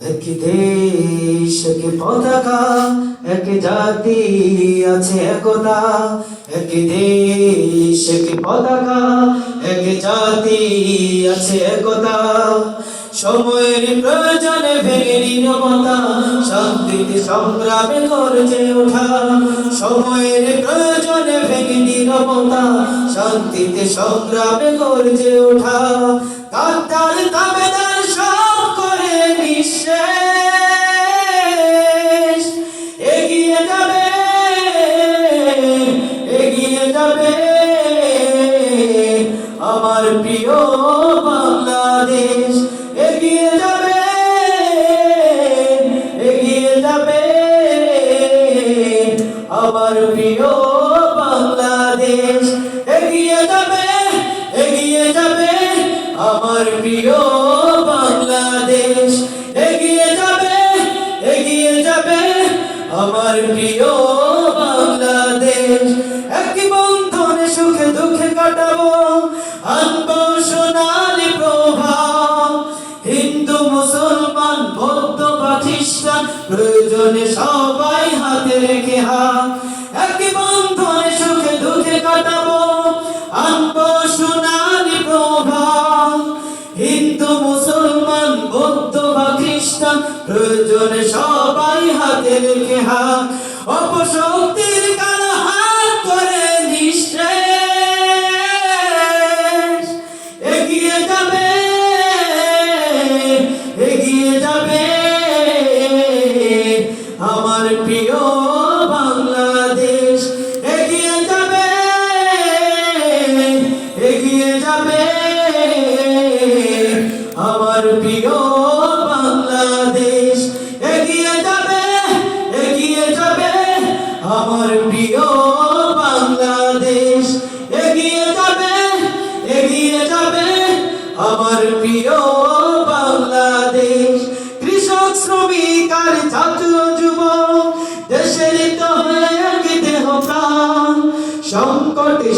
এক দেশ এক পতাকা, এক জাতি আছে একতা। এক দেশ এক পতাকা, এক জাতি আছে একতা। সময়ের প্রয়োজনে ভেঙে নীরবতা, শান্তিতে সংগ্রামে গর্জে ওঠা। সময়ের প্রয়োজনে ভেঙে নীরবতা, শান্তিতে সংগ্রামে গর্জে ওঠা। গাদ্দার দাবেদার সব করে নিঃশেষ, এগিয়ে যাবে, এগিয়ে যাবে আমার প্রিয় বাংলাদেশ। এগিয়ে যাবে, এগিয়ে যাবে আমার প্রিয় বাংলাদেশ। এগিয়ে যাবে, এগিয়ে যাবে আমার প্রিয় বাংলাদেশ। এগিয়ে যাবে, এগিয়ে যাবে আমার প্রিয় বাংলাদেশ। এক বন্ধনে সুখে দুঃখে কাটাবো, আনবো সোনালি প্রভাব। হিন্দু মুসলমান বৌদ্ধ বা খ্রিস্টান, প্রয়োজনে সবাই হাতে রেখে হাত। এক বন্ধনে সুখে দুঃখে কাটাবো, আনবো সোনালি প্রভাব। হিন্দু মুসলমান বৌদ্ধ বা খ্রিস্টান, প্রয়োজনে সবাই হাতে রেখে হাত। অপশক্তির কালো হাত করে নিঃশেষ, এগিয়ে যাবে, এগিয়ে যাবে আমার প্রিয় বাংলাদেশ। এগিয়ে যাবে, এগিয়ে যাবে আমার প্রিয় বাংলাদেশ। এগিয়ে যাবে, এগিয়ে যাবে আমার প্রিয় বাংলাদেশ। এগিয়ে যাবে, এগিয়ে যাবে আমার প্রিয় বাংলাদেশ। কৃষক শ্রমিক আর ছাত্র যুবক, দেশের তো হয়ে এক দেহ প্রাণ। সংকটে